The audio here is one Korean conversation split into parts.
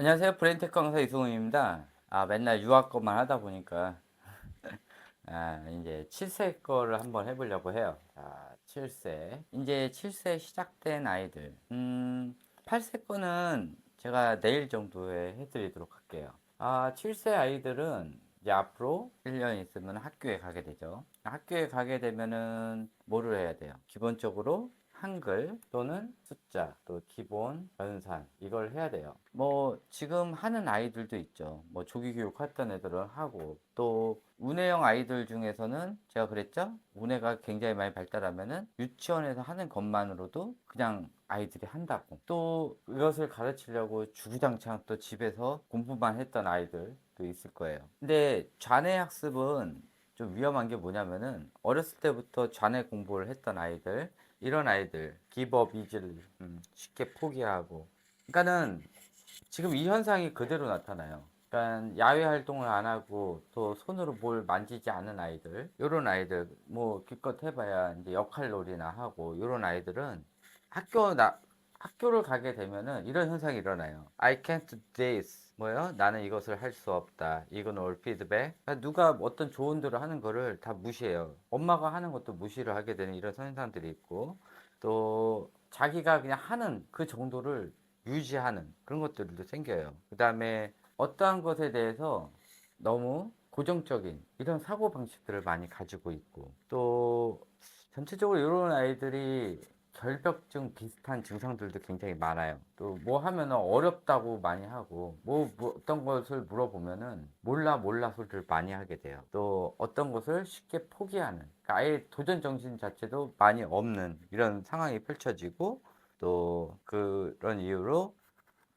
안녕하세요. 브레인테크 강사 이승훈입니다. 맨날 유학 것만 하다 보니까 이제 7세 거를 한번 해보려고 해요. 7세. 이제 7세 시작된 아이들. 8세 거는 제가 내일 정도에 해드리도록 할게요. 7세 아이들은 이제 앞으로 1년 있으면 학교에 가게 되죠. 학교에 가게 되면은 뭐를 해야 돼요? 기본적으로 한글 또는 숫자 또 기본 연산 이걸 해야 돼요. 뭐 지금 하는 아이들도 있죠. 뭐 조기 교육 했던 애들은 하고 또 운해형 아이들 중에서는 제가 그랬죠. 운해가 굉장히 많이 발달하면은 유치원에서 하는 것만으로도 그냥 아이들이 한다고. 또 이것을 가르치려고 주구장창 또 집에서 공부만 했던 아이들도 있을 거예요. 근데 좌뇌 학습은 좀 위험한 게 뭐냐면은 어렸을 때부터 좌뇌 공부를 했던 아이들 이런 아이들 기브업 이즐리 쉽게 포기하고 그러니까는 지금 이 현상이 그대로 나타나요. 그러니까 야외 활동을 안 하고 또 손으로 뭘 만지지 않은 아이들 이런 아이들 뭐 기껏 해봐야 이제 역할놀이나 하고 이런 아이들은 학교 나 학교를 가게 되면은 이런 현상이 일어나요. I can't do this. 뭐요? 나는 이것을 할 수 없다. 이건 올 피드백. 그러니까 누가 어떤 조언들을 하는 거를 다 무시해요. 엄마가 하는 것도 무시를 하게 되는 이런 현상들이 있고 또 자기가 그냥 하는 그 정도를 유지하는 그런 것들도 생겨요. 그 다음에 어떠한 것에 대해서 너무 고정적인 이런 사고 방식들을 많이 가지고 있고 또 전체적으로 이런 아이들이 결벽증 비슷한 증상들도 굉장히 많아요. 또 뭐 하면 어렵다고 많이 하고 뭐 어떤 것을 물어보면은 몰라 소리를 많이 하게 돼요. 또 어떤 것을 쉽게 포기하는 그러니까 아예 도전 정신 자체도 많이 없는 이런 상황이 펼쳐지고 또 그런 이유로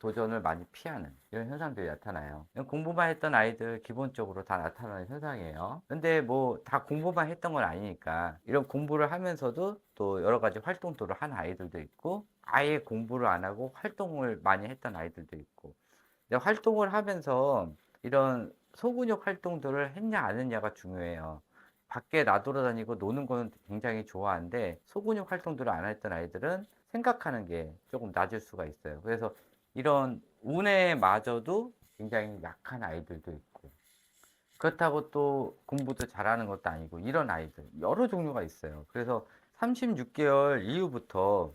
도전을 많이 피하는 이런 현상들이 나타나요. 공부만 했던 아이들 기본적으로 다 나타나는 현상이에요. 근데 뭐 다 공부만 했던 건 아니니까 이런 공부를 하면서도 또 여러 가지 활동들을 한 아이들도 있고 아예 공부를 안 하고 활동을 많이 했던 아이들도 있고 근데 활동을 하면서 이런 소근육 활동들을 했냐 안 했냐가 중요해요. 밖에 나돌아다니고 노는 거는 굉장히 좋아하는데 소근육 활동들을 안 했던 아이들은 생각하는 게 조금 낮을 수가 있어요. 그래서 이런 운에마저도 굉장히 약한 아이들도 있고 그렇다고 또 공부도 잘하는 것도 아니고 이런 아이들 여러 종류가 있어요. 그래서 36개월 이후부터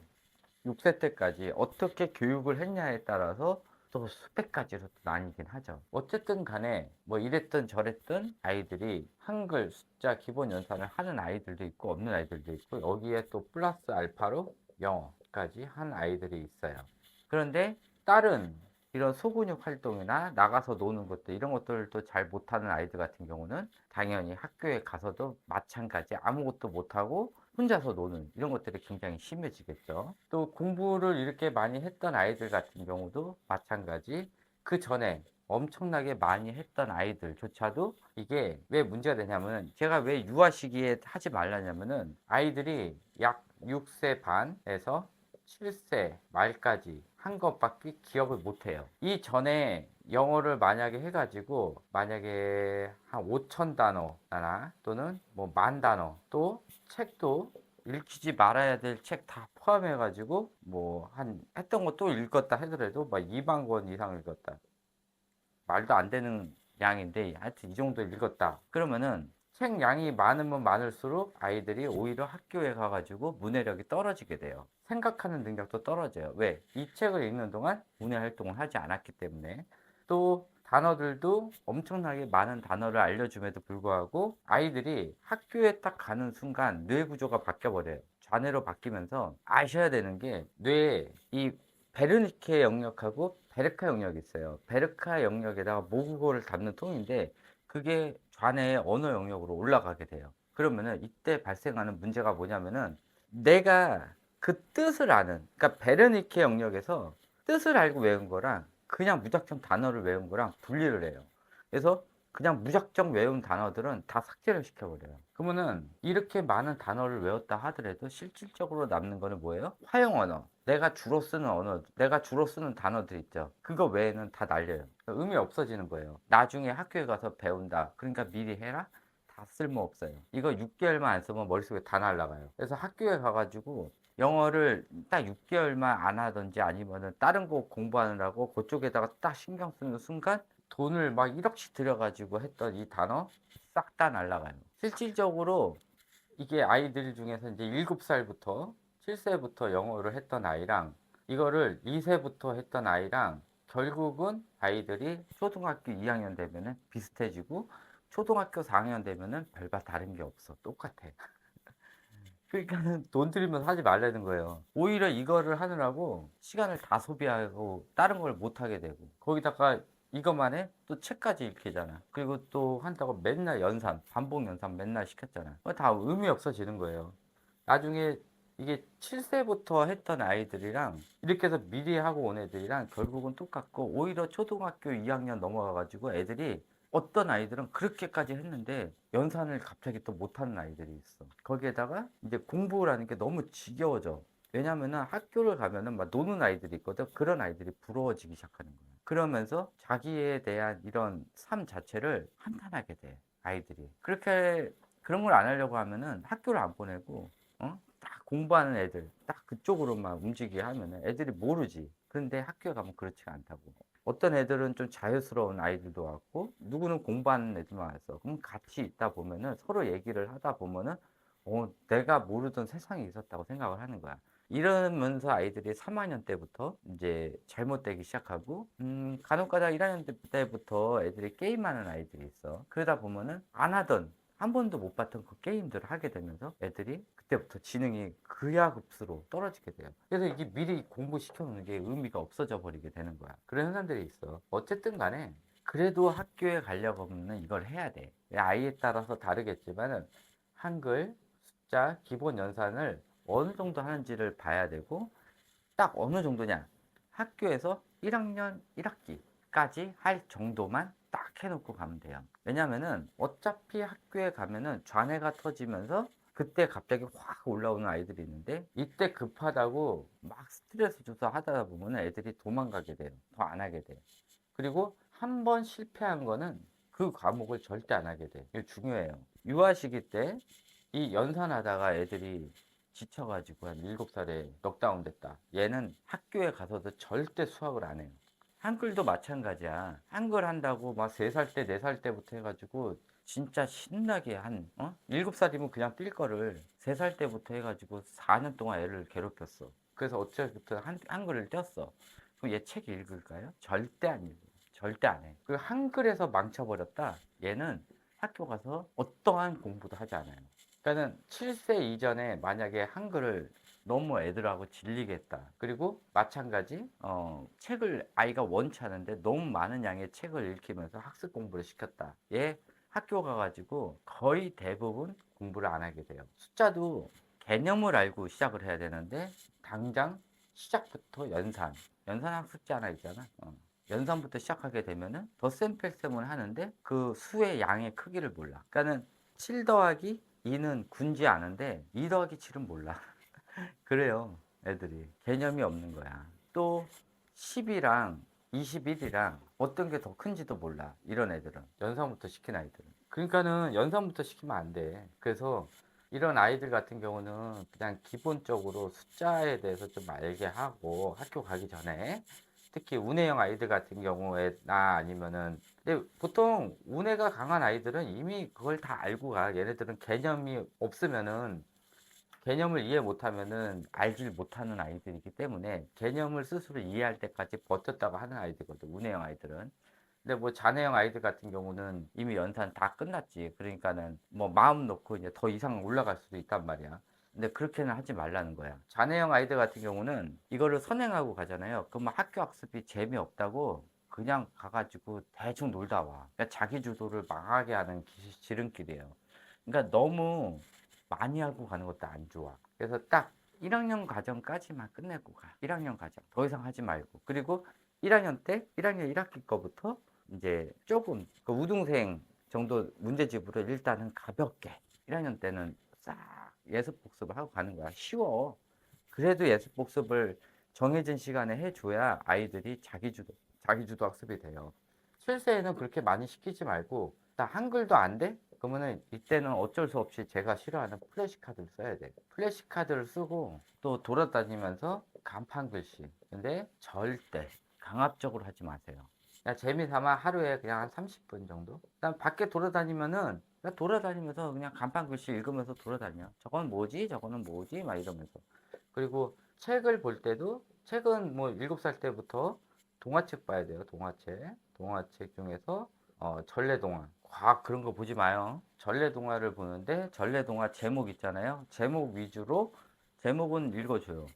6세 때까지 어떻게 교육을 했냐에 따라서 또 수백 가지로 또 나뉘긴 하죠. 어쨌든 간에 뭐 이랬든 저랬든 아이들이 한글 숫자 기본 연산을 하는 아이들도 있고 없는 아이들도 있고 여기에 또 플러스 알파로 영어까지 한 아이들이 있어요. 그런데 다른 이런 소근육 활동이나 나가서 노는 것들 이런 것들도 잘 못하는 아이들 같은 경우는 당연히 학교에 가서도 마찬가지 아무것도 못하고 혼자서 노는 이런 것들이 굉장히 심해지겠죠. 또 공부를 이렇게 많이 했던 아이들 같은 경우도 마찬가지 그 전에 엄청나게 많이 했던 아이들조차도 이게 왜 문제가 되냐면은 제가 왜 유아 시기에 하지 말라냐면은 아이들이 약 6세 반에서 7세 말까지 한 것밖에 기억을 못 해요. 이 전에 영어를 만약에 해가지고 만약에 한 5천 단어나 또는 뭐 만 단어 또 책도 읽히지 말아야 될 책 다 포함해가지고 뭐 한 했던 거 또 읽었다 하더라도 막 2만 권 이상 읽었다. 말도 안 되는 양인데 하여튼 이 정도 읽었다. 그러면은 책 양이 많으면 많을수록 아이들이 오히려 학교에 가가지고 문해력이 떨어지게 돼요. 생각하는 능력도 떨어져요. 왜? 이 책을 읽는 동안 문해 활동을 하지 않았기 때문에. 또 단어들도 엄청나게 많은 단어를 알려줌에도 불구하고 아이들이 학교에 딱 가는 순간 뇌 구조가 바뀌어 버려요. 좌뇌로 바뀌면서 아셔야 되는 게 뇌에 이 베르니케 영역하고 베르카 영역이 있어요. 베르카 영역에다가 모국어를 담는 통인데 그게 좌뇌의 언어 영역으로 올라가게 돼요. 그러면은 이때 발생하는 문제가 뭐냐면은 내가 그 뜻을 아는 그러니까 베르니케 영역에서 뜻을 알고 외운 거랑 그냥 무작정 단어를 외운 거랑 분리를 해요. 그래서 그냥 무작정 외운 단어들은 다 삭제를 시켜버려요. 그러면은 이렇게 많은 단어를 외웠다 하더라도 실질적으로 남는 거는 뭐예요? 화형 언어. 내가 주로 쓰는 언어, 내가 주로 쓰는 단어들 있죠. 그거 외에는 다 날려요. 의미 없어지는 거예요. 나중에 학교에 가서 배운다. 그러니까 미리 해라? 다 다 쓸모없어요. 이거 6개월만 안 쓰면 머릿속에 다 날아가요. 그래서 학교에 가가지고 영어를 딱 6개월만 안 하든지 아니면은 다른 거 공부하느라고 그쪽에다가 딱 신경 쓰는 순간 돈을 막 1억씩 들여가지고 했던 이 단어 싹 다 날아가요. 실질적으로 이게 아이들 중에서 이제 7살부터 7세부터 영어를 했던 아이랑 이거를 2세부터 했던 아이랑 결국은 아이들이 초등학교 2학년 되면은 비슷해지고 초등학교 4학년 되면은 별반 다른 게 없어. 똑같아. 그러니까는 돈 들이면 하지 말라는 거예요. 오히려 이거를 하느라고 시간을 다 소비하고 다른 걸 못 하게 되고 거기다가 이것만 해? 또 책까지 읽히잖아. 그리고 또 한다고 맨날 연산, 반복 연산 맨날 시켰잖아. 그거 다 의미 없어지는 거예요. 나중에 이게 7세부터 했던 아이들이랑 이렇게 해서 미리 하고 온 애들이랑 결국은 똑같고 오히려 초등학교 2학년 넘어가가지고 애들이 어떤 아이들은 그렇게까지 했는데 연산을 갑자기 또 못하는 아이들이 있어. 거기에다가 이제 공부라는 게 너무 지겨워져. 왜냐면은 학교를 가면은 막 노는 아이들이 있거든. 그런 아이들이 부러워지기 시작하는 거야. 그러면서 자기에 대한 이런 삶 자체를 한탄하게 돼. 아이들이. 그렇게 그런 걸 안 하려고 하면은 학교를 안 보내고 딱 공부하는 애들 딱 그쪽으로만 움직이게 하면은 애들이 모르지. 근데 학교에 가면 그렇지가 않다고. 어떤 애들은 좀 자유스러운 아이들도 왔고 누구는 공부하는 애들만 왔어. 그럼 같이 있다 보면은 서로 얘기를 하다 보면은 내가 모르던 세상이 있었다고 생각을 하는 거야. 이러면서 아이들이 3학년 때부터 이제 잘못되기 시작하고 간혹가다 1학년 때부터 애들이 게임하는 아이들이 있어. 그러다 보면은 안 하던 한 번도 못 봤던 그 게임들을 하게 되면서 애들이 그때부터 지능이 그야급수로 떨어지게 돼요. 그래서 이게 미리 공부시켜 놓는 게 의미가 없어져 버리게 되는 거야. 그런 현상들이 있어. 어쨌든 간에 그래도 학교에 가려고 하면 이걸 해야 돼. 아이에 따라서 다르겠지만은 한글, 숫자, 기본 연산을 어느 정도 하는지를 봐야 되고 딱 어느 정도냐. 학교에서 1학년 1학기까지 할 정도만 딱 해놓고 가면 돼요. 왜냐면은 어차피 학교에 가면은 좌뇌가 터지면서 그때 갑자기 확 올라오는 아이들이 있는데 이때 급하다고 막 스트레스 줘서 하다 보면 애들이 도망가게 돼요. 더 안 하게 돼요. 그리고 한 번 실패한 거는 그 과목을 절대 안 하게 돼. 이거 중요해요. 유아 시기 때 이 연산하다가 애들이 지쳐가지고 한 7살에 넉다운 됐다. 얘는 학교에 가서도 절대 수학을 안 해요. 한글도 마찬가지야. 한글 한다고 막 3살 때, 4살 때부터 해가지고 진짜 신나게 7살이면 그냥 뛸 거를 3살 때부터 해가지고 4년 동안 애를 괴롭혔어. 그래서 어쩌부터 한글을 띄었어. 그럼 얘 책 읽을까요? 절대 안 읽어. 절대 안 해. 그 한글에서 망쳐버렸다. 얘는 학교 가서 어떠한 공부도 하지 않아요. 그러니까는 7세 이전에 만약에 한글을 너무 애들하고 질리겠다. 그리고 마찬가지, 책을 아이가 원치 않은데 너무 많은 양의 책을 읽히면서 학습 공부를 시켰다. 얘 학교 가가지고 거의 대부분 공부를 안 하게 돼요. 숫자도 개념을 알고 시작을 해야 되는데 당장 시작부터 연산학 숙제 하나 있잖아. 연산부터 시작하게 되면은 덧셈 뺄셈을 하는데 그 수의 양의 크기를 몰라. 그러니까는 7 더하기 2는 군지 아는데 2 더하기 7은 몰라. 그래요. 애들이 개념이 없는 거야. 또 10이랑 21이랑 어떤 게 더 큰지도 몰라. 이런 애들은 연산부터 시킨 아이들은. 그러니까는 연산부터 시키면 안 돼. 그래서 이런 아이들 같은 경우는 그냥 기본적으로 숫자에 대해서 좀 알게 하고 학교 가기 전에 특히 운해형 아이들 같은 경우에나 아니면은 근데 보통 운해가 강한 아이들은 이미 그걸 다 알고 가. 얘네들은 개념이 없으면은 개념을 이해 못하면은 알질 못하는 아이들이기 때문에 개념을 스스로 이해할 때까지 버텼다고 하는 아이들거든. 운해형 아이들은. 근데 뭐 잔해형 아이들 같은 경우는 이미 연산 다 끝났지. 그러니까는 뭐 마음 놓고 이제 더 이상 올라갈 수도 있단 말이야. 근데 그렇게는 하지 말라는 거야. 잔해형 아이들 같은 경우는 이거를 선행하고 가잖아요. 그러면 학교 학습이 재미없다고 그냥 가가지고 대충 놀다 와. 그러니까 자기 주도를 망하게 하는 지름길이에요. 그러니까 너무 많이 하고 가는 것도 안 좋아. 그래서 딱 1학년 과정까지만 끝내고 가. 1학년 과정. 더 이상 하지 말고. 그리고 1학년 때, 1학년 1학기 거부터 이제 조금 그 우등생 정도 문제집으로 일단은 가볍게 1학년 때는 싹 예습 복습을 하고 가는 거야. 쉬워. 그래도 예습 복습을 정해진 시간에 해줘야 아이들이 자기주도 학습이 돼요. 실세에는 그렇게 많이 시키지 말고, 나 한글도 안 돼? 그러면은 이때는 어쩔 수 없이 제가 싫어하는 플래시카드를 써야 돼. 플래시카드를 쓰고 또 돌아다니면서 간판 글씨. 근데 절대 강압적으로 하지 마세요. 그냥 재미삼아 하루에 그냥 한 30분 정도? 그다음 밖에 돌아다니면은 그냥 돌아다니면서 그냥 간판 글씨 읽으면서 돌아다녀. 저건 뭐지? 저거는 뭐지? 막 이러면서. 그리고 책을 볼 때도 책은 뭐 7살 때부터 동화책 봐야 돼요. 동화책. 동화책 중에서 전래동화. 과학 그런 거 보지 마요. 전래동화를 보는데 전래동화 제목 있잖아요. 제목 위주로 제목은 읽어줘요.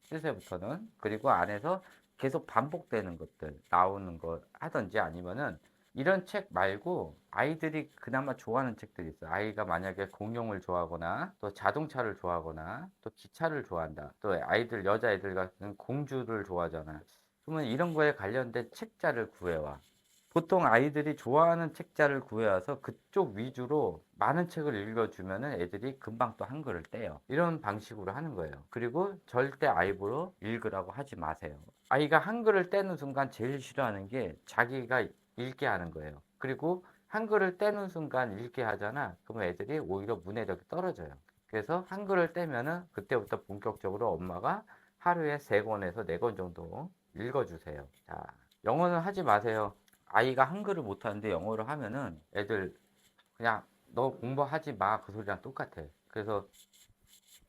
7세부터는. 그리고 안에서 계속 반복되는 것들 나오는 거 하든지 아니면은 이런 책 말고 아이들이 그나마 좋아하는 책들이 있어요. 아이가 만약에 공룡을 좋아하거나 또 자동차를 좋아하거나 또 기차를 좋아한다. 또 아이들 여자애들 같은 공주를 좋아하잖아. 그러면 이런 거에 관련된 책자를 구해와. 보통 아이들이 좋아하는 책자를 구해와서 그쪽 위주로 많은 책을 읽어주면은 애들이 금방 또 한글을 떼요. 이런 방식으로 하는 거예요. 그리고 절대 아이보로 읽으라고 하지 마세요. 아이가 한글을 떼는 순간 제일 싫어하는 게 자기가 읽게 하는 거예요. 그리고 한글을 떼는 순간 읽게 하잖아. 그러면 애들이 오히려 문해력이 떨어져요. 그래서 한글을 떼면은 그때부터 본격적으로 엄마가 하루에 3권에서 4권 정도 읽어주세요. 자, 영어는 하지 마세요. 아이가 한글을 못하는데 영어를 하면은 애들 그냥 너 공부하지 마 그 소리랑 똑같아. 그래서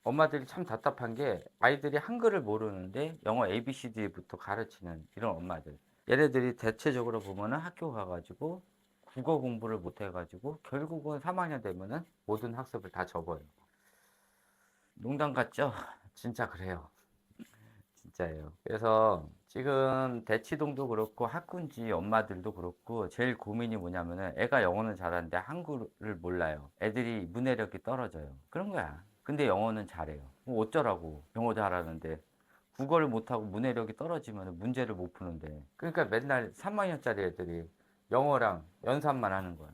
엄마들이 참 답답한 게 아이들이 한글을 모르는데 영어 ABCD부터 가르치는 이런 엄마들. 얘네들이 대체적으로 보면은 학교 가가지고 국어 공부를 못 해가지고 결국은 3학년 되면은 모든 학습을 다 접어요. 농담 같죠? 진짜 그래요. 진짜예요. 그래서 지금 대치동도 그렇고 학군지 엄마들도 그렇고 제일 고민이 뭐냐면은 애가 영어는 잘하는데 한글을 몰라요. 애들이 문해력이 떨어져요. 그런 거야. 근데 영어는 잘해요. 뭐 어쩌라고. 영어 잘하는데 국어를 못하고 문해력이 떨어지면 문제를 못 푸는데. 그러니까 맨날 3학년짜리 애들이 영어랑 연산만 하는 거야.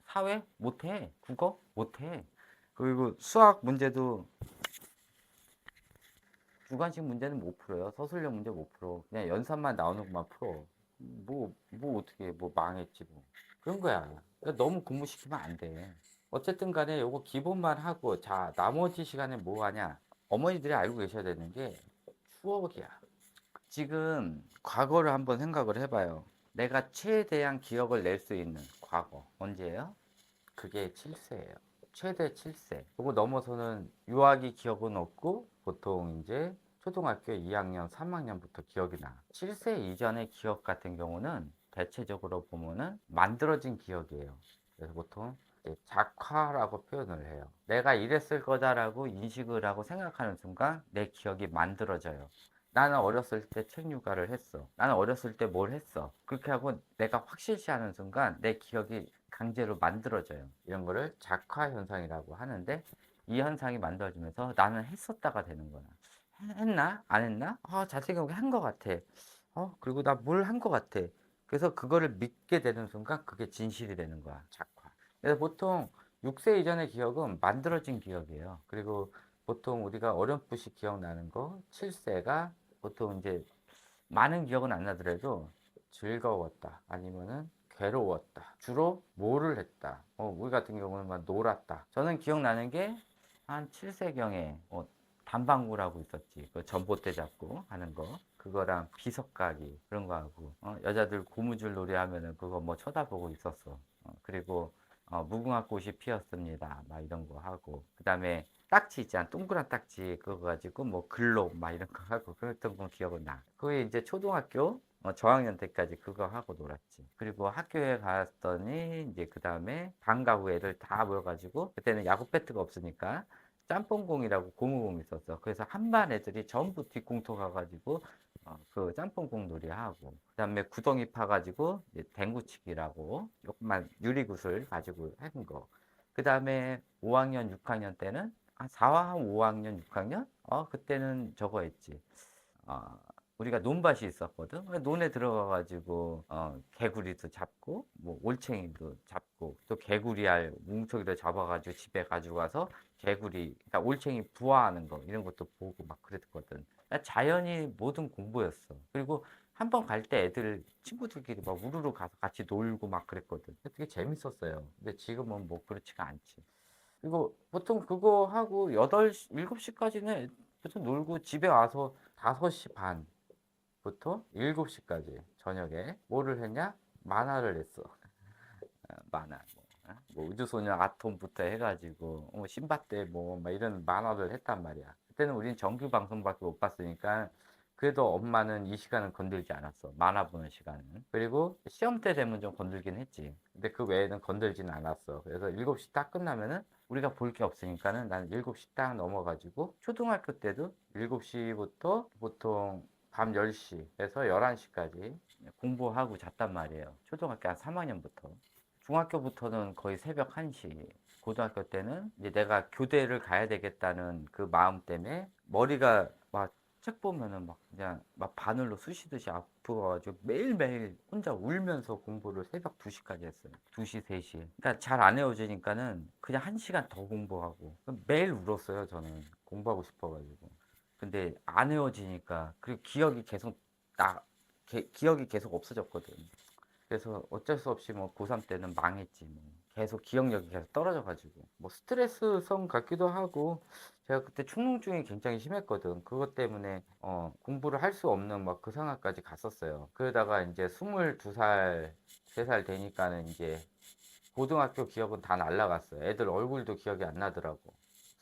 사회? 못해. 국어? 못해. 그리고 수학 문제도 주관식 문제는 못 풀어요. 서술형 문제 못 풀어. 그냥 연산만 나오는 것만 풀어. 뭐 어떻게, 뭐 망했지, 뭐. 그런 거야. 그러니까 너무 공부시키면 안 돼. 어쨌든 간에 요거 기본만 하고, 자, 나머지 시간에 뭐 하냐. 어머니들이 알고 계셔야 되는 게 추억이야. 지금 과거를 한번 생각을 해봐요. 내가 최대한 기억을 낼 수 있는 과거. 언제예요? 그게 7세예요. 최대 7세. 그거 넘어서는 유아기 기억은 없고 보통 이제 초등학교 2학년, 3학년부터 기억이 나. 7세 이전의 기억 같은 경우는 대체적으로 보면은 만들어진 기억이에요. 그래서 보통 이제 작화라고 표현을 해요. 내가 이랬을 거다라고 인식을 하고 생각하는 순간 내 기억이 만들어져요. 나는 어렸을 때 책 육아를 했어. 나는 어렸을 때 뭘 했어. 그렇게 하고 내가 확실시하는 순간 내 기억이 강제로 만들어져요. 이런 거를 작화 현상이라고 하는데 이 현상이 만들어지면서 나는 했었다가 되는 거야. 했나? 안 했나? 잘 생각해 한 거 같아. 그리고 나 뭘 한 거 같아. 그래서 그거를 믿게 되는 순간 그게 진실이 되는 거야. 작화. 그래서 보통 6세 이전의 기억은 만들어진 기억이에요. 그리고 보통 우리가 어렴풋이 기억나는 거 7세가 보통 이제 많은 기억은 안 나더라도 즐거웠다 아니면은 괴로웠다 주로 뭐를 했다 우리 같은 경우는 막 놀았다. 저는 기억나는 게 한 7세경에 단방구라고 있었지. 그 전봇대 잡고 하는 거 그거랑 비석가기 그런 거 하고 여자들 고무줄 놀이 하면은 그거 뭐 쳐다보고 있었어. 그리고 무궁화 꽃이 피었습니다 막 이런 거 하고 그 다음에 딱지 있잖아. 동그란 딱지 그거 가지고 뭐 글록 막 이런 거 하고 그랬던 건 기억은 나. 그게 이제 초등학교 저학년 때까지 그거 하고 놀았지. 그리고 학교에 갔더니 이제 그 다음에 방과후 애들 다 모여가지고 그때는 야구 배트가 없으니까 짬뽕공이라고 고무공 있었어. 그래서 한 반 애들이 전부 뒷공터 가가지고 그 짬뽕공 놀이 하고 그다음에 구덩이 파가지고 이제 댕구치기라고 조그만 유리구슬 가지고 하는 거. 그다음에 5학년, 6학년 때는 4와 5학년, 6학년? 그때는 저거 했지. 어, 우리가 논밭이 있었거든. 논에 들어가가지고 개구리도 잡고 뭐 올챙이도 잡고 또 개구리알 뭉텅이도 잡아가지고 집에 가지고 가서 개구리, 그러니까 올챙이 부화하는 거 이런 것도 보고 막 그랬거든. 자연이 모든 공부였어. 그리고 한 번 갈 때 애들 친구들끼리 막 우르르 가서 같이 놀고 막 그랬거든. 되게 재밌었어요. 근데 지금은 뭐 그렇지가 않지. 그리고 보통 그거 하고 8시, 7시까지는 보통 놀고 집에 와서 5시 반부터 7시까지 저녁에 뭐를 했냐? 만화를 했어. 만화. 뭐 우주소녀 아톰부터 해가지고 신밧데 뭐 이런 만화를 했단 말이야. 그때는 우린 정규 방송밖에 못 봤으니까 그래도 엄마는 이 시간은 건들지 않았어. 만화 보는 시간은. 그리고 시험 때 되면 좀 건들긴 했지. 근데 그 외에는 건들지는 않았어. 그래서 7시 딱 끝나면은 우리가 볼 게 없으니까는 나는 7시 딱 넘어가지고 초등학교 때도 7시부터 보통 밤 10시에서 11시까지 공부하고 잤단 말이에요. 초등학교 한 3학년부터. 중학교부터는 거의 새벽 1시. 고등학교 때는 이제 내가 교대를 가야 되겠다는 그 마음 때문에 머리가 막 책 보면은 막 그냥 막 바늘로 쑤시듯이 아프가지고 매일매일 혼자 울면서 공부를 새벽 2시까지 했어요. 2시, 3시. 그러니까 잘 안 외워지니까는 그냥 1시간 더 공부하고. 매일 울었어요, 저는. 공부하고 싶어가지고. 근데 안 외워지니까 그리고 나, 기억이 계속 없어졌거든. 그래서 어쩔 수 없이 뭐 고3 때는 망했지 뭐. 계속 기억력이 계속 떨어져가지고 뭐 스트레스성 같기도 하고 제가 그때 충농증이 굉장히 심했거든. 그것 때문에 공부를 할 수 없는 막 그 상황까지 갔었어요. 그러다가 이제 22살, 3살 되니까는 이제 고등학교 기억은 다 날라갔어요. 애들 얼굴도 기억이 안 나더라고.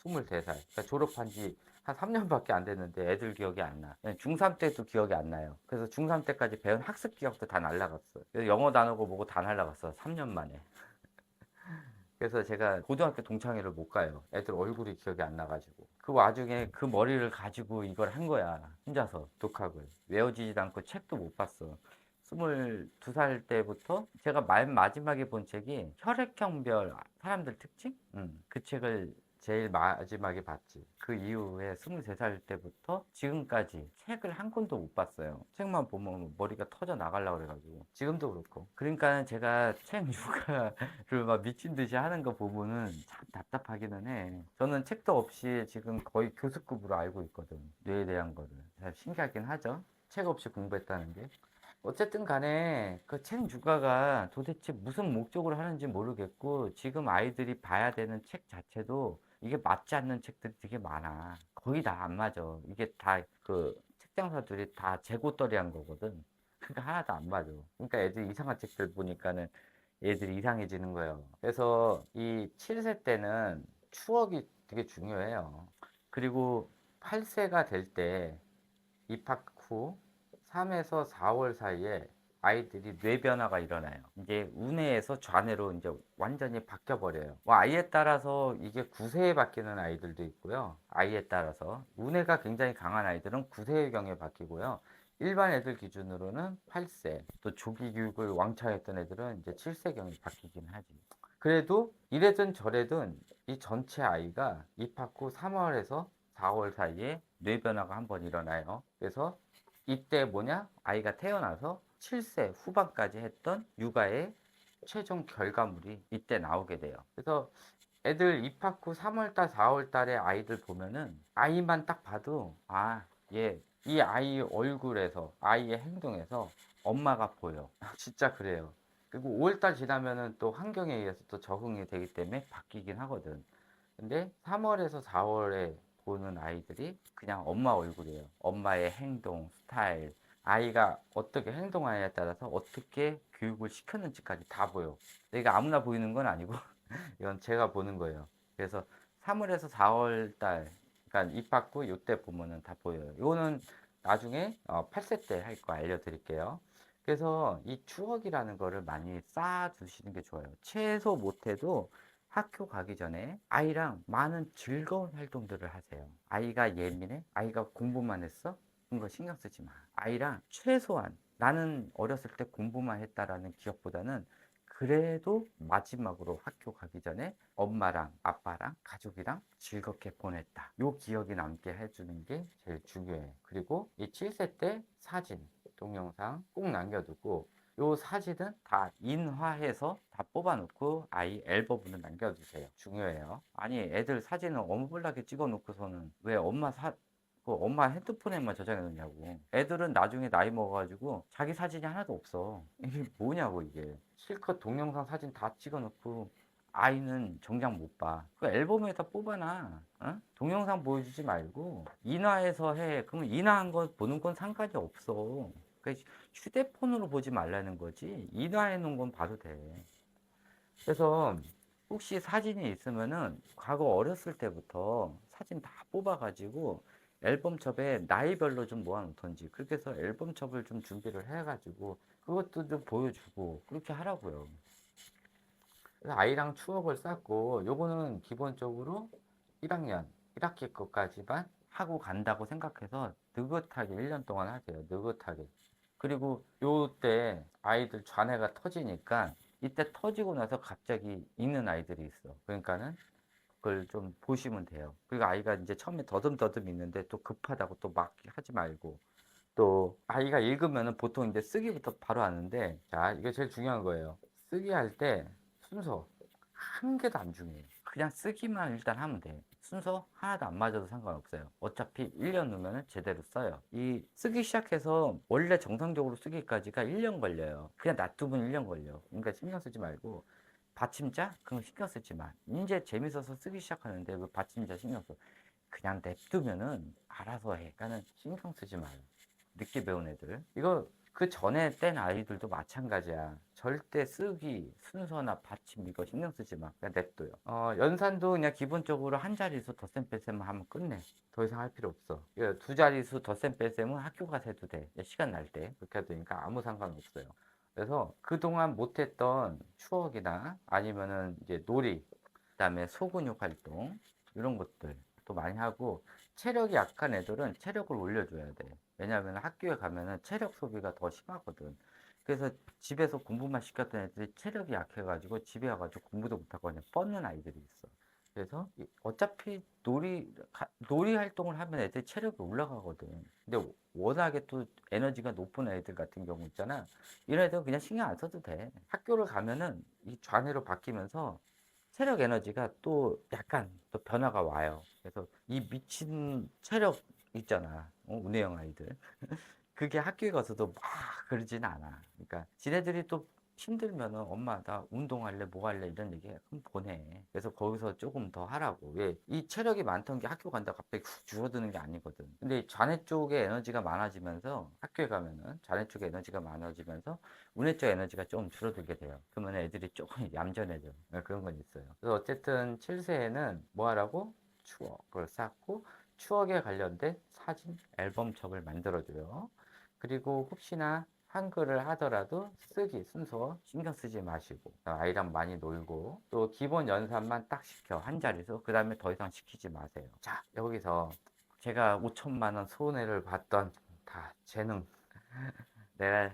23살. 그러니까 졸업한 지 한 3년밖에 안 됐는데 애들 기억이 안 나. 중3 때도 기억이 안 나요. 그래서 중3 때까지 배운 학습 기억도 다 날라갔어. 그래서 영어 단어고 뭐고 다 날라갔어. 3년 만에. 그래서 제가 고등학교 동창회를 못 가요. 애들 얼굴이 기억이 안 나가지고. 그 와중에 그 머리를 가지고 이걸 한 거야. 혼자서 독학을. 외워지지도 않고 책도 못 봤어. 22살 때부터 제가 맨 마지막에 본 책이 혈액형별 사람들 특징? 그 책을 제일 마지막에 봤지. 그 이후에 23살 때부터 지금까지 책을 한 권도 못 봤어요. 책만 보면 머리가 터져 나가려고 그래가지고. 지금도 그렇고. 그러니까 제가 책 육아를 막 미친 듯이 하는 거 보면은 참 답답하기는 해. 저는 책도 없이 지금 거의 교수급으로 알고 있거든. 뇌에 대한 거를. 참 신기하긴 하죠. 책 없이 공부했다는 게. 어쨌든 간에 그 책 육아가 도대체 무슨 목적으로 하는지 모르겠고 지금 아이들이 봐야 되는 책 자체도 이게 맞지 않는 책들이 되게 많아. 거의 다 안 맞아. 이게 다 그 책장사들이 다 재고떨이 한 거거든. 그러니까 하나도 안 맞아. 그러니까 애들이 이상한 책들 보니까는 애들이 이상해지는 거예요. 그래서 이 7세 때는 추억이 되게 중요해요. 그리고 8세가 될 때 입학 후 3에서 4월 사이에 아이들이 뇌 변화가 일어나요. 이제 우뇌에서 좌뇌로 이제 완전히 바뀌어 버려요. 뭐 아이에 따라서 이게 9세에 바뀌는 아이들도 있고요. 아이에 따라서 우뇌가 굉장히 강한 아이들은 9세경에 바뀌고요. 일반 애들 기준으로는 8세, 또 조기 교육을 왕창 했던 애들은 이제 7세경에 바뀌긴 하지. 그래도 이래든 저래든 이 전체 아이가 입학 후 3월에서 4월 사이에 뇌 변화가 한번 일어나요. 그래서 이때 뭐냐? 아이가 태어나서 7세 후반까지 했던 육아의 최종 결과물이 이때 나오게 돼요. 그래서 애들 입학 후 3월달, 4월달에 아이들 보면은 아이만 딱 봐도 이 아이 얼굴에서 아이의 행동에서 엄마가 보여. 진짜 그래요. 그리고 5월달 지나면은 또 환경에 의해서 또 적응이 되기 때문에 바뀌긴 하거든. 근데 3월에서 4월에 보는 아이들이 그냥 엄마 얼굴이에요. 엄마의 행동, 스타일, 아이가 어떻게 행동하냐에 따라서 어떻게 교육을 시켰는지까지 다 보여. 이게 아무나 보이는 건 아니고 이건 제가 보는 거예요. 그래서 3월에서 4월 달, 그러니까 입학 후 요때 보면은 다 보여요. 이거는 나중에 8세 때 할 거 알려드릴게요. 그래서 이 추억이라는 거를 많이 쌓아두시는 게 좋아요. 최소 못해도 학교 가기 전에 아이랑 많은 즐거운 활동들을 하세요. 아이가 예민해? 아이가 공부만 했어? 그런 거 신경 쓰지 마. 아이랑 최소한 나는 어렸을 때 공부만 했다라는 기억보다는 그래도 마지막으로 학교 가기 전에 엄마랑 아빠랑 가족이랑 즐겁게 보냈다. 요 기억이 남게 해주는 게 제일 중요해. 그리고 이 7세 때 사진, 동영상 꼭 남겨두고 요 사진은 다 인화해서 다 뽑아놓고 아이 앨범으로 남겨주세요. 중요해요. 아니 애들 사진을 어무블나게 찍어놓고서는 왜 엄마 그 엄마 핸드폰에만 저장해 놓냐고. 애들은 나중에 나이 먹어가지고 자기 사진이 하나도 없어. 이게 뭐냐고 이게. 실컷 동영상 사진 다 찍어놓고 아이는 정작 못 봐. 그 앨범에다 뽑아놔. 어? 동영상 보여주지 말고 인화해서 해. 그러면 인화한 거 보는 건 상관이 없어. 그 휴대폰으로 보지 말라는 거지. 인화해 놓은 건 봐도 돼. 그래서 혹시 사진이 있으면은 과거 어렸을 때부터 사진 다 뽑아가지고 앨범첩에 나이별로 좀 모아놓던지 그렇게 해서 앨범첩을 좀 준비를 해가지고 그것도 좀 보여주고 그렇게 하라고요. 그래서 아이랑 추억을 쌓고 요거는 기본적으로 1학년 1학기 것까지만 하고 간다고 생각해서 느긋하게 1년 동안 하세요. 느긋하게. 그리고 요때 아이들 좌뇌가 터지니까 이때 터지고 나서 갑자기 있는 아이들이 있어. 그러니까는 그걸 좀 보시면 돼요. 그리고 아이가 이제 처음에 더듬더듬 있는데 또 급하다고 또 막 하지 말고 또 아이가 읽으면은 보통 이제 쓰기부터 바로 하는데 자, 이게 제일 중요한 거예요. 쓰기 할 때 순서 한 개도 안 중요해. 그냥 쓰기만 일단 하면 돼. 순서 하나도 안 맞아도 상관없어요. 어차피 1년 넣으면 제대로 써요. 이 쓰기 시작해서 원래 정상적으로 쓰기까지가 1년 걸려요. 그냥 놔두면 1년 걸려. 그러니까 신경 쓰지 말고 받침자? 그럼 신경 쓰지 마. 이제 재밌어서 쓰기 시작하는데 왜 받침자 신경 써? 그냥 냅두면은 알아서 해. 그러니까는 신경 쓰지 마요. 늦게 배운 애들. 이거 그 전에 뗀 아이들도 마찬가지야. 절대 쓰기, 순서나 받침 이거 신경 쓰지 마. 그냥 냅둬요. 연산도 그냥 기본적으로 한 자릿수 덧셈 뺄셈 하면 끝내. 더 이상 할 필요 없어. 이거 두 자릿수 덧셈 뺄셈은 학교 가서 해도 돼. 시간 날 때. 그렇게 해도니까 아무 상관없어요. 그래서 그동안 못했던 추억이나 아니면은 이제 놀이, 그다음에 소근육 활동 이런 것들 또 많이 하고 체력이 약한 애들은 체력을 올려줘야 돼. 왜냐하면 학교에 가면은 체력 소비가 더 심하거든. 그래서 집에서 공부만 시켰던 애들이 체력이 약해가지고 집에 와가지고 공부도 못하고 그냥 뻗는 아이들이 있어. 그래서 어차피 놀이 활동을 하면 애들이 체력이 올라가거든. 근데 워낙에 또 에너지가 높은 애들 같은 경우 있잖아. 이런 애들은 그냥 신경 안 써도 돼. 학교를 가면은 이 좌뇌로 바뀌면서 체력 에너지가 또 약간 또 변화가 와요. 그래서 이 미친 체력 있잖아. 운해영 아이들. 그게 학교에 가서도 막 그러진 않아. 그러니까 지네들이 또 힘들면은 엄마 나 운동할래 뭐 할래 이런 얘기 그럼 보내. 그래서 거기서 조금 더 하라고. 왜? 이 체력이 많던 게 학교 간다 갑자기 훅 줄어드는 게 아니거든. 근데 좌뇌 쪽에 에너지가 많아지면서 학교에 가면은 좌뇌 쪽에 에너지가 많아지면서 운해 쪽 에너지가 좀 줄어들게 돼요. 그러면 애들이 조금 얌전해져. 그런 건 있어요. 그래서 어쨌든 7세에는 뭐 하라고? 추억을 쌓고 추억에 관련된 사진 앨범첩을 만들어줘요. 그리고 혹시나 한글을 하더라도 쓰기 순서 신경 쓰지 마시고 아이랑 많이 놀고 또 기본 연산만 딱 시켜 한 자리에서 그 다음에 더 이상 시키지 마세요. 자, 여기서 제가 5천만 원 손해를 봤던 다 재능 내가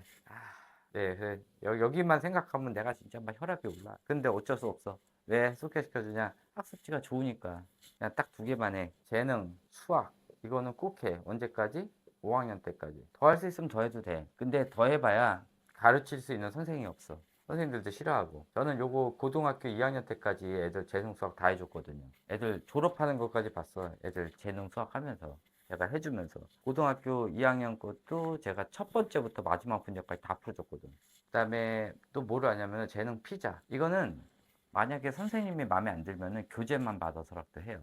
네, 그래. 여기만 생각하면 내가 진짜 막 혈압이 올라. 근데 어쩔 수 없어. 왜 소개시켜주냐? 학습지가 좋으니까. 그냥 딱 두 개만 해. 재능, 수학. 이거는 꼭 해. 언제까지? 5학년 때까지. 더 할 수 있으면 더 해도 돼. 근데 더 해봐야 가르칠 수 있는 선생님이 없어. 선생님들도 싫어하고. 저는 요거 고등학교 2학년 때까지 애들 재능 수학 다 해줬거든요. 애들 졸업하는 것까지 봤어. 애들 재능 수학 하면서. 제가 해주면서 고등학교 2학년 것도 제가 첫 번째부터 마지막 분야까지 다 풀어줬거든. 그다음에 또 뭐를 하냐면 재능 피자. 이거는 만약에 선생님이 마음에 안 들면은 교재만 받아서라도 해요.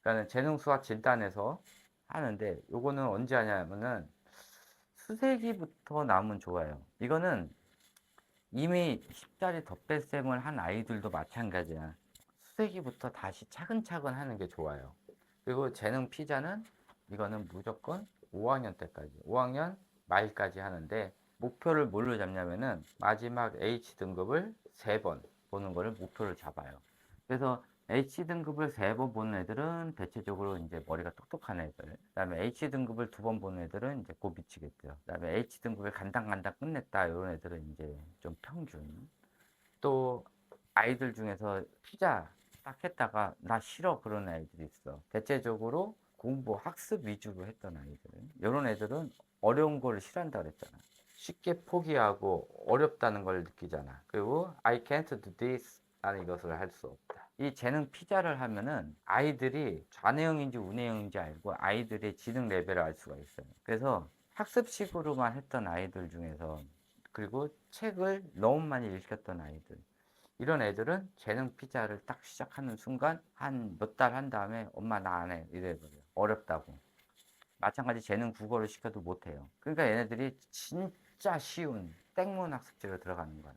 그러니까 재능 수학 진단에서 하는데 요거는 언제 하냐면은 수세기부터 나오면 좋아요. 이거는 이미 10짜리 덧뺄셈을 한 아이들도 마찬가지야. 수세기부터 다시 차근차근 하는 게 좋아요. 그리고 재능 피자는 이거는 무조건 5학년 때까지, 5학년 말까지 하는데 목표를 뭘로 잡냐면은 마지막 H등급을 3번 보는 거를 목표를 잡아요. 그래서 H등급을 3번 보는 애들은 대체적으로 이제 머리가 똑똑한 애들. 그다음에 H등급을 2번 보는 애들은 이제 곧 미치겠죠. 그다음에 H등급을 간당간당 끝냈다. 이런 애들은 이제 좀 평균. 또 아이들 중에서 피자 딱 했다가 나 싫어 그런 아이들이 있어. 대체적으로 공부 학습 위주로 했던 아이들은 이런 애들은 어려운 걸 싫어한다 그랬잖아. 쉽게 포기하고 어렵다는 걸 느끼잖아. 그리고 I can't do this 나는 이것을 할 수 없다. 이 재능 피자를 하면은 아이들이 좌뇌형인지 우뇌형인지 알고 아이들의 지능 레벨을 알 수가 있어요. 그래서 학습식으로만 했던 아이들 중에서, 그리고 책을 너무 많이 읽혔던 아이들, 이런 애들은 재능 피자를 딱 시작하는 순간 한 몇 달 한 다음에 엄마 나 안 해 이래버려요. 어렵다고. 마찬가지 재능 국어를 시켜도 못해요. 그러니까 얘네들이 진짜 쉬운 땡문 학습지로 들어가는 거야.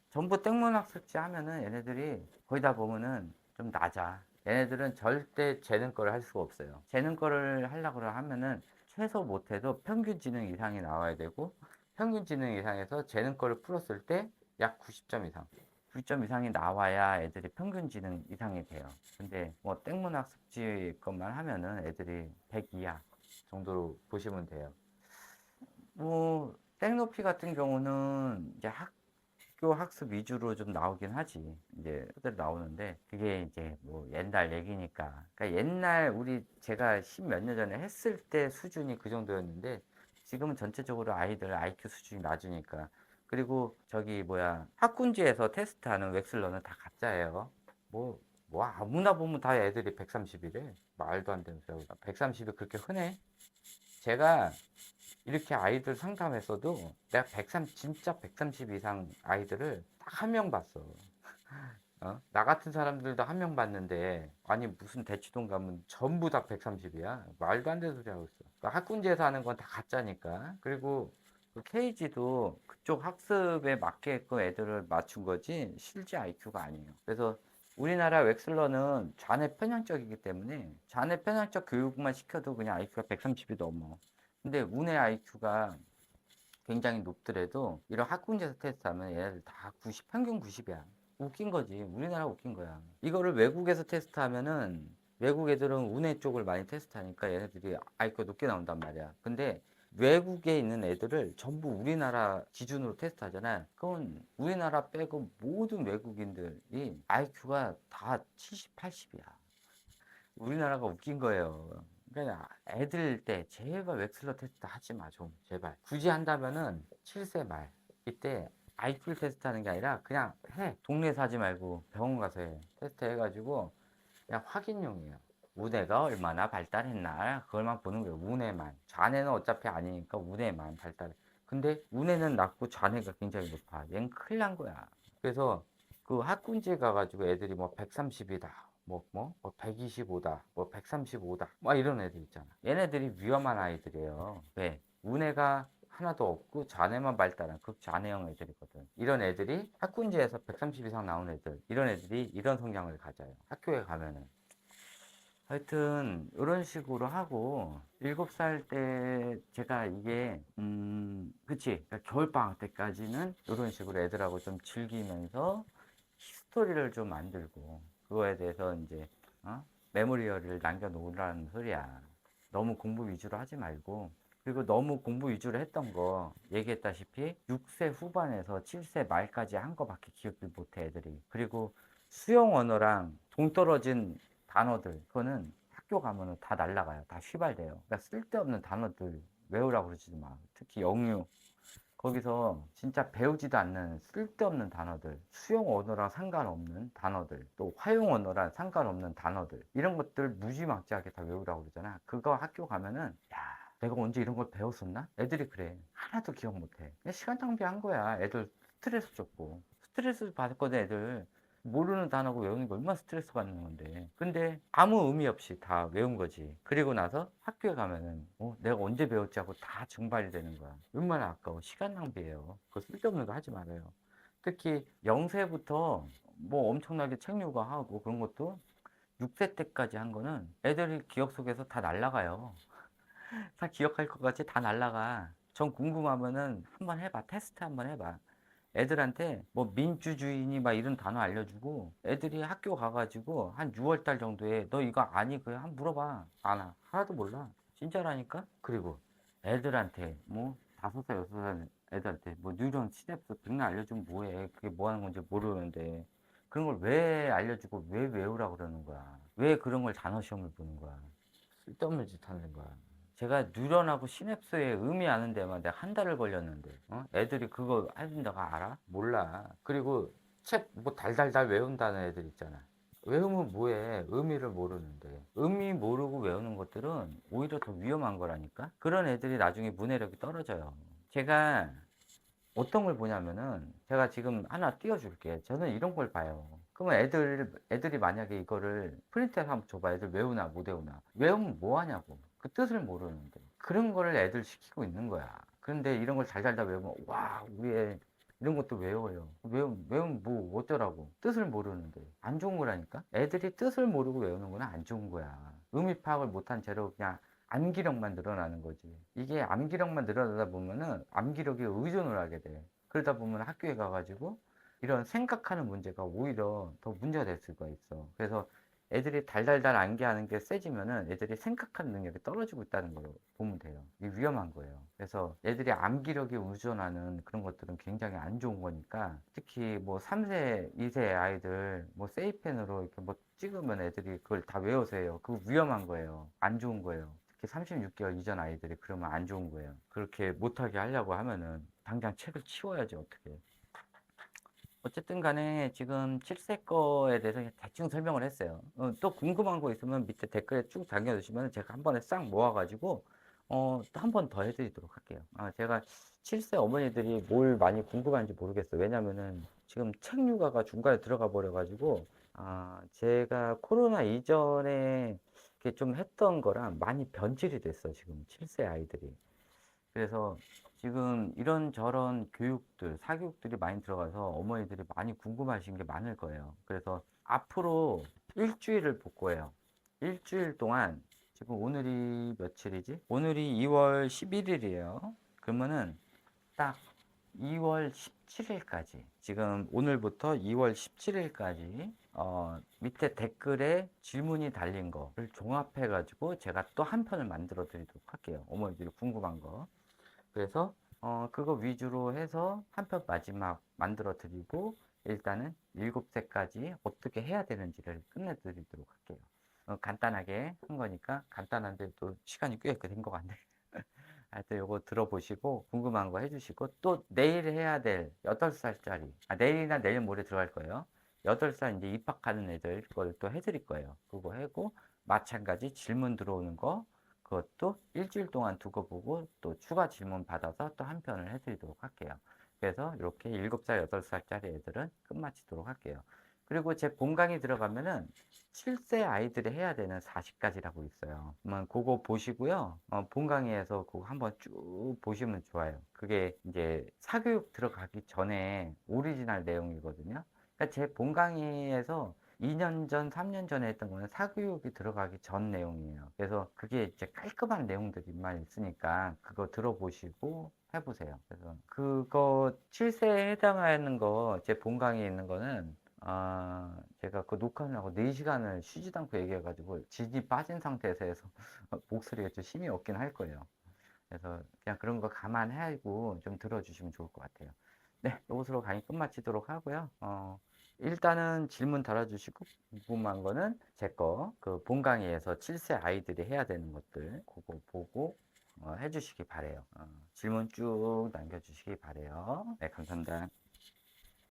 전부 땡문 학습지 하면은 얘네들이 거의 다 보면은 좀 낮아. 얘네들은 절대 재능 거를 할 수가 없어요. 재능 거를 하려고 하면은 최소 못해도 평균 지능 이상이 나와야 되고, 평균 지능 이상에서 재능 거를 풀었을 때 약 90점 이상. 90점 이상이 나와야 애들이 평균 지능 이상이 돼요. 근데 뭐 땡문 학습지 것만 하면은 애들이 100 이하 정도로 보시면 돼요. 뭐 땡높이 같은 경우는 이제 학교 학습 위주로 좀 나오긴 하지. 이제 그대로 나오는데 그게 이제 뭐 옛날 얘기니까. 그러니까 옛날 우리 제가 십몇 년 전에 했을 때 수준이 그 정도였는데 지금은 전체적으로 아이들 IQ 수준이 낮으니까. 그리고 저기 뭐야 학군지에서 테스트하는 웩슬러는 다 가짜예요. 뭐 뭐 아무나 보면 다 애들이 130이래. 말도 안 되는 소리. 130이 그렇게 흔해? 제가 이렇게 아이들 상담했어도 내가 130, 진짜 130 이상 아이들을 딱 한 명 봤어. 나 같은 사람들도 한 명 봤는데, 아니, 무슨 대치동 가면 전부 다 130이야. 말도 안 되는 소리 하고 있어. 그러니까 학군지에서 하는 건 다 가짜니까. 그리고 그 KG도 그쪽 학습에 맞게끔 애들을 맞춘 거지, 실제 IQ가 아니에요. 그래서 우리나라 웩슬러는 좌뇌 편향적이기 때문에 좌뇌 편향적 교육만 시켜도 그냥 IQ가 130이 넘어. 근데 우뇌 IQ가 굉장히 높더라도 이런 학군지에서 테스트하면 얘네들 다 90, 평균 90이야. 웃긴 거지. 우리나라 웃긴 거야. 이거를 외국에서 테스트하면은 외국 애들은 운해 쪽을 많이 테스트하니까 얘네들이 IQ가 높게 나온단 말이야. 근데 외국에 있는 애들을 전부 우리나라 기준으로 테스트하잖아. 그건 우리나라 빼고 모든 외국인들이 IQ가 다 70, 80이야. 우리나라가 웃긴 거예요. 그러니까 애들 때 제발 웩슬러 테스트 하지 마, 좀 제발. 굳이 한다면은 7세 말 이때 IQ 테스트 하는 게 아니라 그냥 해. 동네에서 하지 말고 병원 가서 해. 테스트 해가지고 그냥 확인용이에요. 우뇌가 얼마나 발달했나 그걸만 보는 거예요. 우뇌만. 좌뇌는 어차피 아니니까 우뇌만 발달. 근데 우뇌는 낮고 좌뇌가 굉장히 높아. 얘는 큰일 난 거야. 그래서 그 학군지에 가가지고 애들이 뭐 130이다. 125다. 뭐 135다. 막 이런 애들 있잖아. 얘네들이 위험한 아이들이에요. 왜? 우뇌가 하나도 없고 좌뇌만 발달한 극좌뇌형 애들이거든. 이런 애들이 학군지에서 130 이상 나온 애들, 이런 애들이 이런 성향을 가져요. 학교에 가면은. 하여튼 이런 식으로 하고 7살 때 제가 이게 그치, 그러니까 겨울방학 때까지는 이런 식으로 애들하고 좀 즐기면서 히스토리를 좀 만들고 그거에 대해서 이제 메모리얼을 남겨놓으라는 소리야. 너무 공부 위주로 하지 말고, 그리고 너무 공부 위주로 했던 거 얘기했다시피 6세 후반에서 7세 말까지 한 거밖에 기억을 못해 애들이. 그리고 수용 언어랑 동떨어진 단어들, 그거는 학교 가면은 다 날라가요. 다 휘발돼요. 그러니까 쓸데없는 단어들 외우라고 그러지 마. 특히 영유. 거기서 진짜 배우지도 않는 쓸데없는 단어들, 수용 언어랑 상관없는 단어들, 또 활용 언어랑 상관없는 단어들, 이런 것들 무지막지하게 다 외우라고 그러잖아. 그거 학교 가면은, 야, 내가 언제 이런 걸 배웠었나? 애들이 그래. 하나도 기억 못해. 그냥 시간 낭비한 거야. 애들 스트레스 줬고. 스트레스 받았거든, 애들. 모르는 단어고 외우는 게 얼마나 스트레스 받는 건데. 근데 아무 의미 없이 다 외운 거지. 그리고 나서 학교에 가면은, 내가 언제 배웠지 하고 다 증발이 되는 거야. 얼마나 아까워. 시간 낭비예요. 그거 쓸데없는 거 하지 말아요. 특히 0세부터 뭐 엄청나게 책 요구하고 그런 것도 6세 때까지 한 거는 애들이 기억 속에서 다 날라가요. 다 기억할 것 같이 다 날라가. 전 궁금하면은 한번 해봐. 테스트 한번 해봐. 애들한테 뭐 민주주의니 막 이런 단어 알려주고 애들이 학교 가가지고 한 6월 달 정도에 너 이거 아니? 그래 한번 물어봐. 아나 하나도 몰라. 진짜라니까. 그리고 애들한테 뭐 5살 6살 애들한테 뭐 뉴런 시냅스 백날 알려주면 뭐해. 그게 뭐 하는 건지 모르는데 그런 걸 왜 알려주고 왜 외우라고 그러는 거야. 왜 그런 걸 단어 시험을 보는 거야. 쓸데없는 짓 하는 거야. 제가 뉴런하고 시냅스의 의미 아는 데만 내가 한 달을 걸렸는데, 애들이 그거 하는 데가 알아? 몰라. 그리고 책 뭐 달달달 외운다는 애들 있잖아. 외우면 뭐해? 의미를 모르는데. 의미 모르고 외우는 것들은 오히려 더 위험한 거라니까? 그런 애들이 나중에 문해력이 떨어져요. 제가 어떤 걸 보냐면은, 제가 지금 하나 띄워줄게. 저는 이런 걸 봐요. 그러면 애들이 만약에 이거를 프린트해서 한번 줘봐. 애들 외우나 못 외우나. 외우면 뭐 하냐고. 그 뜻을 모르는데. 그런 거를 애들 시키고 있는 거야. 그런데 이런 걸 잘잘 다 외우면, 와, 우리 애 이런 것도 외워요. 외우면 뭐 어쩌라고. 뜻을 모르는데. 안 좋은 거라니까? 애들이 뜻을 모르고 외우는 건 안 좋은 거야. 의미 파악을 못한 채로 그냥 암기력만 늘어나는 거지. 이게 암기력만 늘어나다 보면은 암기력에 의존을 하게 돼. 그러다 보면 학교에 가가지고 이런 생각하는 문제가 오히려 더 문제가 될 수가 있어. 그래서 애들이 달달달 암기하는 게 세지면은 애들이 생각하는 능력이 떨어지고 있다는 걸 보면 돼요. 이게 위험한 거예요. 그래서 애들이 암기력에 의존하는 그런 것들은 굉장히 안 좋은 거니까, 특히 뭐 3세, 2세 아이들 뭐 세이펜으로 이렇게 뭐 찍으면 애들이 그걸 다 외워서 해요. 그거 위험한 거예요. 안 좋은 거예요. 특히 36개월 이전 아이들이 그러면 안 좋은 거예요. 그렇게 못하게 하려고 하면은 당장 책을 치워야지 어떻게. 어쨌든 간에 지금 7세 거에 대해서 그냥 대충 설명을 했어요. 또 궁금한 거 있으면 밑에 댓글에 쭉 남겨주시면 제가 한 번에 싹 모아가지고 또 한 번 더 해드리도록 할게요. 제가 7세 어머니들이 뭘 많이 궁금한지 모르겠어요. 왜냐면은 지금 책 육아가 중간에 들어가 버려가지고 제가 코로나 이전에 이렇게 좀 했던 거랑 많이 변질이 됐어, 지금 7세 아이들이. 그래서 지금 이런저런 교육들, 사교육들이 많이 들어가서 어머니들이 많이 궁금하신 게 많을 거예요. 그래서 앞으로 일주일을 볼 거예요. 일주일 동안, 지금 오늘이 며칠이지? 오늘이 2월 11일이에요. 그러면은 딱 2월 17일까지, 지금 오늘부터 2월 17일까지 밑에 댓글에 질문이 달린 거를 종합해 가지고 제가 또 한 편을 만들어 드리도록 할게요. 어머니들이 궁금한 거. 그래서 그거 위주로 해서 한 편 마지막 만들어 드리고, 일단은 7세까지 어떻게 해야 되는지를 끝내 드리도록 할게요. 간단하게 한 거니까, 간단한데 또 시간이 꽤 된 것 같네. 하여튼 요거 들어보시고 궁금한 거 해주시고, 또 내일 해야 될 8살짜리, 내일이나 내일 모레 들어갈 거예요. 8살 이제 입학하는 애들 걸 또 해드릴 거예요. 그거 하고 마찬가지 질문 들어오는 거, 그것도 일주일 동안 두고 보고 또 추가 질문 받아서 또 한 편을 해드리도록 할게요. 그래서 이렇게 7살, 8살짜리 애들은 끝마치도록 할게요. 그리고 제 본강의 들어가면은 7세 아이들이 해야 되는 40가지라고 있어요. 그거 보시고요. 본강의에서 그거 한번 쭉 보시면 좋아요. 그게 이제 사교육 들어가기 전에 오리지널 내용이거든요. 그러니까 제 본강의에서 2년 전, 3년 전에 했던 거는 사교육이 들어가기 전 내용이에요. 그래서 그게 이제 깔끔한 내용들만 있으니까 그거 들어보시고 해보세요. 그래서 그거 7세에 해당하는 거, 제 본강의에 있는 거는 제가 그 녹화하려고 4시간을 쉬지도 않고 얘기해가지고 진이 빠진 상태에서 해서 목소리가 좀 힘이 없긴 할 거예요. 그래서 그냥 그런 거 감안하고 좀 들어주시면 좋을 것 같아요. 네, 이것으로 강의 끝마치도록 하고요. 일단은 질문 달아주시고, 궁금한 거는 제 거, 그 본 강의에서 7세 아이들이 해야 되는 것들, 그거 보고 해주시기 바래요. 질문 쭉 남겨주시기 바래요. 네, 감사합니다.